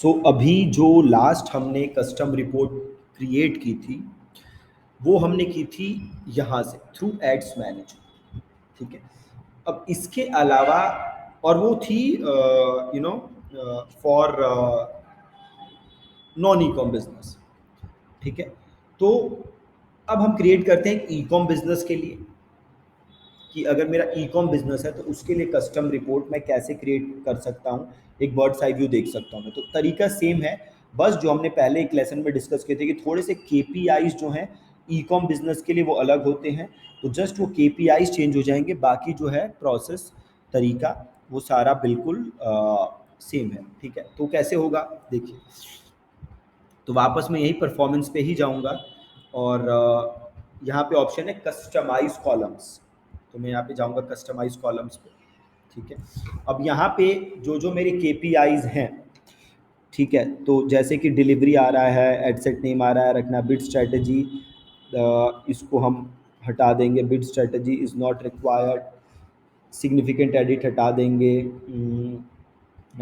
सो अभी जो लास्ट हमने कस्टम रिपोर्ट क्रिएट की थी वो हमने की थी यहाँ से थ्रू एड्स मैनेजर, ठीक है। अब इसके अलावा और वो थी for non e com business, ठीक है। तो अब हम क्रिएट करते हैं ई कॉम बिजनेस के लिए कि अगर मेरा ई कॉम बिजनेस है तो उसके लिए कस्टम रिपोर्ट मैं कैसे क्रिएट कर सकता हूँ, एक बर्ड्स आई व्यू देख सकता हूँ मैं। तो तरीका सेम है, बस जो हमने पहले एक लेसन में डिस्कस किए थे कि थोड़े से केपीआईज जो हैं ई कॉम बिजनेस के लिए वो अलग होते हैं, तो जस्ट वो केपीआईज चेंज हो जाएंगे, बाकी जो है प्रोसेस तरीका वो सारा बिल्कुल सेम है, ठीक है। तो कैसे होगा देखिए, तो वापस मैं यही परफॉर्मेंस पे ही जाऊंगा और यहाँ पे ऑप्शन है कस्टमाइज कॉलम्स, तो मैं यहाँ पे जाऊंगा कस्टमाइज कॉलम्स पे, ठीक है। अब यहाँ पे जो जो मेरे केपीआईज हैं, ठीक है, तो जैसे कि डिलीवरी आ रहा है, एडसेट नेम आ रहा है, रखना बिड स्ट्रेटजी, इसको हम हटा देंगे, bid strategy is not required, significant edit हटा देंगे,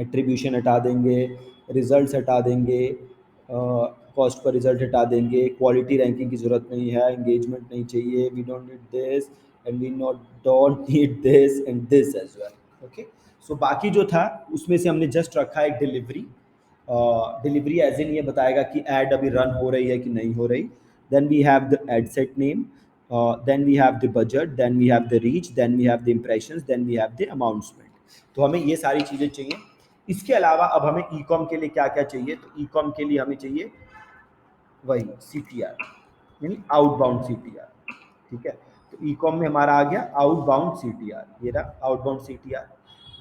एट्रीब्यूशन हटा देंगे, रिजल्ट्स हटा देंगे, कॉस्ट पर रिजल्ट हटा देंगे, क्वालिटी रैंकिंग की ज़रूरत नहीं है, एंगेजमेंट नहीं चाहिए, we don't need this and we not don't need this and this as well, okay. So बाकी जो था उसमें से हमने जस्ट रखा है डिलीवरी, डिलीवरी एज इन ये बताएगा कि एड अभी रन हो रही है कि नहीं हो रही, then we have the ad set name, then we have the budget, then we have the reach, then we have the impressions, then we have the announcement। तो हमें ये सारी चीज़ें चाहिए। इसके अलावा अब हमें ई कॉम के लिए क्या क्या चाहिए, तो ई कॉम के लिए हमें चाहिए वही सी टी आर, यानी आउटबाउंड सी टी आर, ठीक है। तो ई कॉम में हमारा आ गया आउटबाउंड सी टी आर, ये रहा outbound C T R.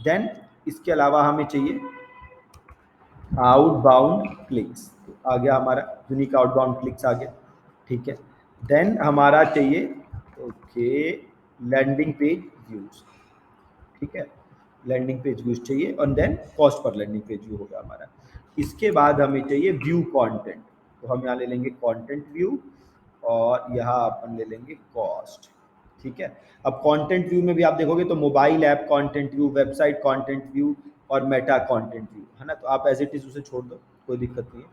Then इसके अलावा हमें चाहिए आउटबाउंड क्लिक्स, तो आ गया हमारा यूनिक आउटबाउंड क्लिक्स आ गया, ठीक है। देन हमारा चाहिए ओके लैंडिंग पेज व्यूज, ठीक है, लैंडिंग पेज व्यूज चाहिए और देन कॉस्ट पर लैंडिंग पेज व्यू होगा हमारा। इसके बाद हमें चाहिए व्यू कंटेंट, तो हम यहाँ ले लेंगे कंटेंट व्यू और यहाँ अपन ले लेंगे कॉस्ट, ठीक है। अब कंटेंट व्यू में भी आप देखोगे तो mobile app content view, website content view और मेटा कंटेंट व्यू है ना, तो आप एज इट इज उसे छोड़ दो, कोई दिक्कत नहीं है।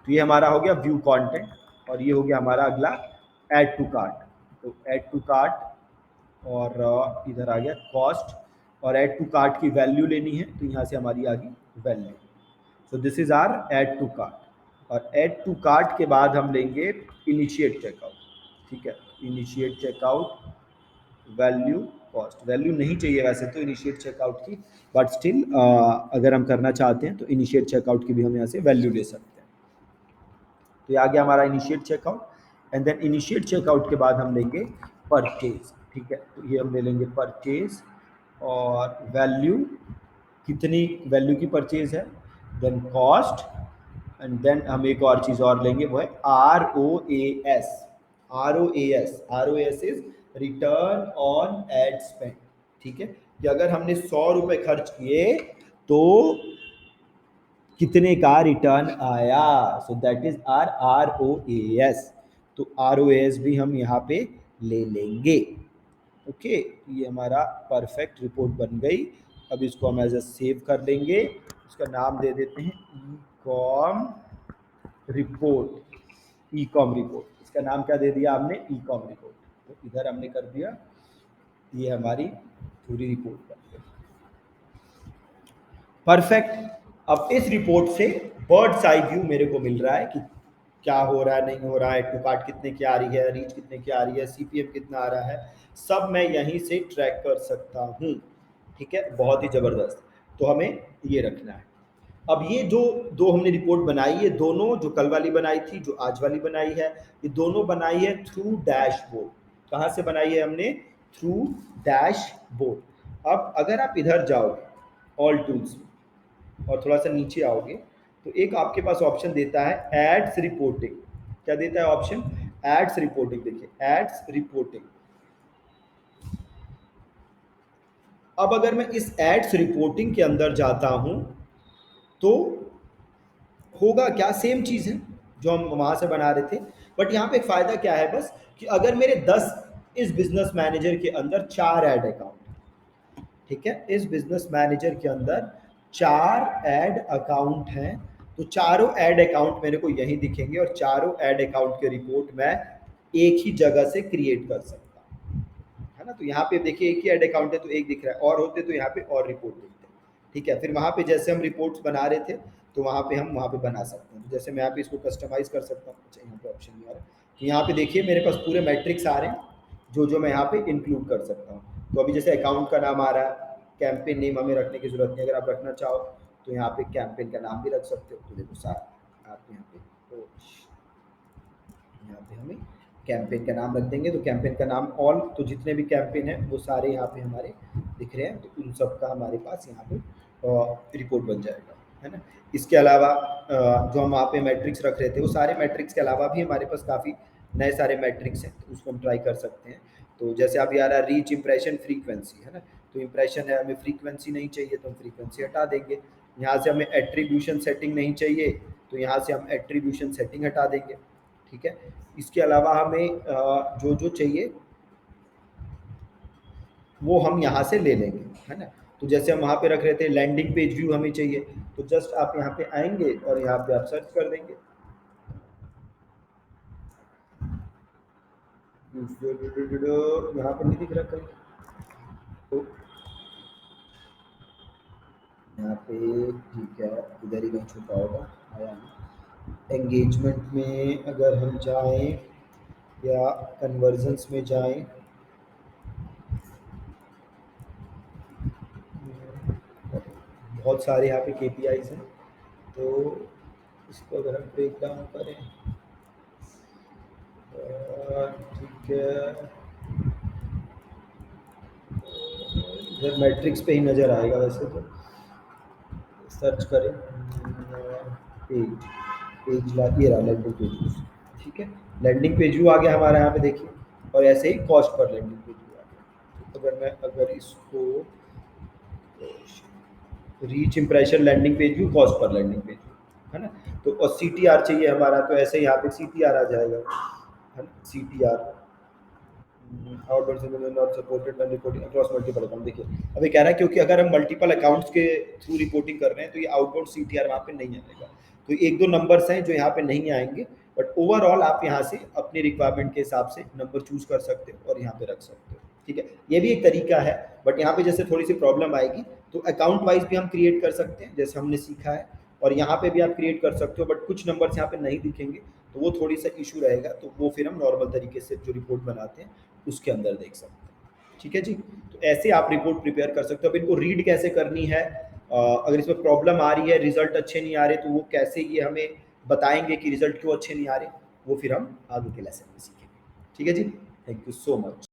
तो ये हमारा हो गया व्यू कंटेंट और ये हो गया हमारा अगला ऐड टू कार्ट, तो ऐड टू कार्ट और इधर आ गया कॉस्ट और ऐड टू कार्ट की वैल्यू लेनी है, तो यहाँ से हमारी आ गई value. So this is our add to cart और ऐड टू कार्ट के बाद हम लेंगे इनिशिएट चेकआउट, ठीक है। Initiate checkout value cost, value नहीं चाहिए वैसे तो इनिशिएट चेकआउट की, बट स्टिल अगर हम करना चाहते हैं तो इनिशिएट चेकआउट की भी हम यहाँ से वैल्यू ले सकते हैं। तो ये आ गया हमारा initiate checkout and then initiate checkout के बाद हम लेंगे परचेज, ठीक है। तो ये हम ले लेंगे परचेज और वैल्यू, कितनी वैल्यू की परचेज है, देन कॉस्ट एंड देन हम एक और चीज़ और लेंगे वो है R O A S, R O A S, R O S is return on ad spend, ठीक है, कि अगर हमने 100 रुपये खर्च किए तो कितने का रिटर्न आया, so that is R R O A S. तो आर ओ एस भी हम यहाँ पे ले लेंगे, ओके। ये हमारा परफेक्ट रिपोर्ट बन गई। अब इसको हम एज ए सेव कर लेंगे, इसका नाम दे देते हैं e com report, e com report, इसका नाम क्या दे दिया हमने, ई कॉम रिपोर्ट। तो इधर हमने कर दिया, ये हमारी पूरी रिपोर्ट बन गई, परफेक्ट। अब इस रिपोर्ट से बर्ड्स आई व्यू मेरे को मिल रहा है कि क्या हो रहा है, नहीं हो रहा है, टू कार्ट कितने की आ रही है, रीच कितने की आ रही है, सीपीएम कितना आ रहा है, सब मैं यहीं से ट्रैक कर सकता हूँ, ठीक है, बहुत ही ज़बरदस्त। तो हमें ये रखना है। अब ये जो दो हमने रिपोर्ट बनाई, ये दोनों जो कल वाली बनाई थी, जो आज वाली बनाई है, ये दोनों बनाई है थ्रू डैशबोर्ड। कहाँ से बनाई है हमने, थ्रू डैशबोर्ड। अब अगर आप इधर जाओगे ऑल टूल्स में और थोड़ा सा नीचे आओगे तो एक आपके पास ऑप्शन देता है एड्स रिपोर्टिंग, क्या देता है ऑप्शन, एड्स रिपोर्टिंग, देखिए एड्स रिपोर्टिंग। अब अगर मैं इस एड्स रिपोर्टिंग के अंदर जाता हूं तो होगा क्या, सेम चीज़ है जो हम वहाँ से बना रहे थे, बट यहाँ पे फ़ायदा क्या है बस कि अगर मेरे 10 इस बिजनेस मैनेजर के अंदर 4 ऐड अकाउंट, ठीक है, इस बिजनेस मैनेजर के अंदर 4 ऐड अकाउंट हैं, तो चारों ऐड अकाउंट मेरे को यहीं दिखेंगे और चारों ऐड अकाउंट के रिपोर्ट मैं एक ही जगह से क्रिएट कर सकता हूँ, है ना। तो यहाँ पे देखिए एक ही ऐड अकाउंट है तो एक दिख रहा है, और होते तो यहाँ पे और रिपोर्ट दिखते हैं, ठीक है। फिर वहाँ पे जैसे हम रिपोर्ट्स बना रहे थे तो वहाँ पे हम वहाँ पे बना सकते हैं। जैसे मैं यहाँ पे इसको कस्टमाइज कर सकता हूँ, अच्छा यहाँ पे ऑप्शन नहीं आ रहा, तो यहाँ पे देखिए मेरे पास पूरे मैट्रिक्स आ रहे हैं जो जो मैं यहाँ पे इंक्लूड कर सकता हूँ। तो अभी जैसे अकाउंट का नाम आ रहा है, कैंपेन नेम हमें रखने की जरूरत नहीं, अगर आप रखना चाहो तो यहाँ पे कैंपेन का नाम भी रख सकते हो। तो देखो सारा आप यहाँ पे यहाँ पे हमें कैंपेन का नाम रख देंगे, तो कैंपेन का नाम ऑल, तो जितने भी कैंपेन हैं वो सारे यहाँ पे हमारे दिख रहे हैं, तो उन सब का हमारे पास यहाँ पे रिपोर्ट बन जाएगा, है ना। इसके अलावा जो हम वहाँ पे मैट्रिक्स रख रहे थे वो सारे मैट्रिक्स के अलावा भी हमारे पास काफ़ी नए सारे मैट्रिक्स हैं, तो उसको हम ट्राई कर सकते हैं। तो जैसे अभी आ रहा है रीच इम्प्रेशन फ्रीक्वेंसी, है ना, तो इम्प्रेशन है, हमें फ्रीक्वेंसी नहीं चाहिए तो हम फ्रीक्वेंसी हटा देंगे। यहाँ से हमें एट्रीब्यूशन सेटिंग नहीं चाहिए तो यहाँ से हम एट्रीब्यूशन सेटिंग हटा देंगे, ठीक है। इसके अलावा हमें जो जो चाहिए वो हम यहाँ से ले लेंगे, है ना। तो जैसे हम वहाँ पे रख रहे थे लैंडिंग पेज व्यू हमें चाहिए, तो जस्ट आप यहाँ पे आएंगे और यहाँ पे आप सर्च कर देंगे, यहाँ पर नहीं दिख रहा कहीं, तो यहाँ पे ठीक है, इधर ही कहीं छुपा होगा, आया नहीं। एंगेजमेंट में अगर हम जाएं या कन्वर्जन्स में जाएं, बहुत सारे यहाँ पे केपीआईज हैं, तो इसको अगर हम ब्रेक डाउन करें, ठीक है, इधर मैट्रिक्स पे ही नज़र आएगा वैसे तो, सर्च करें पेज, पेज ला ये रहा लैंडिंग पेज, ठीक है। लैंडिंग पेज व्यू आ गया हमारा यहाँ पे देखिए, और ऐसे ही कॉस्ट पर लैंडिंग पेज व्यू आ गया। तो अगर मैं अगर इसको reach impression landing page view, cost पर लैंडिंग पेज व्यू, है ना, तो और सी टी आर चाहिए हमारा, तो ऐसे यहाँ पे सी टी आर आ जाएगा, है ना, सी टी आर आउटवर्ड से not supported when reporting across multiple account. देखिए अभी कह रहा है क्योंकि अगर हम मल्टीपल अकाउंट्स के थ्रू रिपोर्टिंग कर रहे हैं तो ये आउटबाउंड सीटीआर वहाँ पे नहीं आएगा, तो एक दो नंबर्स हैं जो यहाँ पे नहीं आएंगे, बट ओवरऑल आप यहाँ से अपनी रिक्वायरमेंट के हिसाब से नंबर चूज कर सकते हो और यहाँ पे रख सकते हो, ठीक है। ये भी एक तरीका है, बट यहाँ पे जैसे थोड़ी सी प्रॉब्लम आएगी, तो अकाउंट वाइज भी हम क्रिएट कर सकते हैं जैसे हमने सीखा है, और यहाँ पे भी आप क्रिएट कर सकते हो, बट कुछ नंबर्स यहाँ पे नहीं दिखेंगे, तो वो थोड़ी सा इशू रहेगा, तो वो फिर हम नॉर्मल तरीके से जो रिपोर्ट बनाते हैं उसके अंदर देख सकते हैं, ठीक है जी। तो ऐसे आप रिपोर्ट प्रिपेयर कर सकते हो। अब इनको रीड कैसे करनी है, अगर इसमें प्रॉब्लम आ रही है, रिजल्ट अच्छे नहीं आ रहे, तो वो कैसे ये हमें बताएंगे कि रिजल्ट क्यों अच्छे नहीं आ रहे, वो फिर हम आगे के लेसन में सीखेंगे, ठीक है जी। Thank you so much.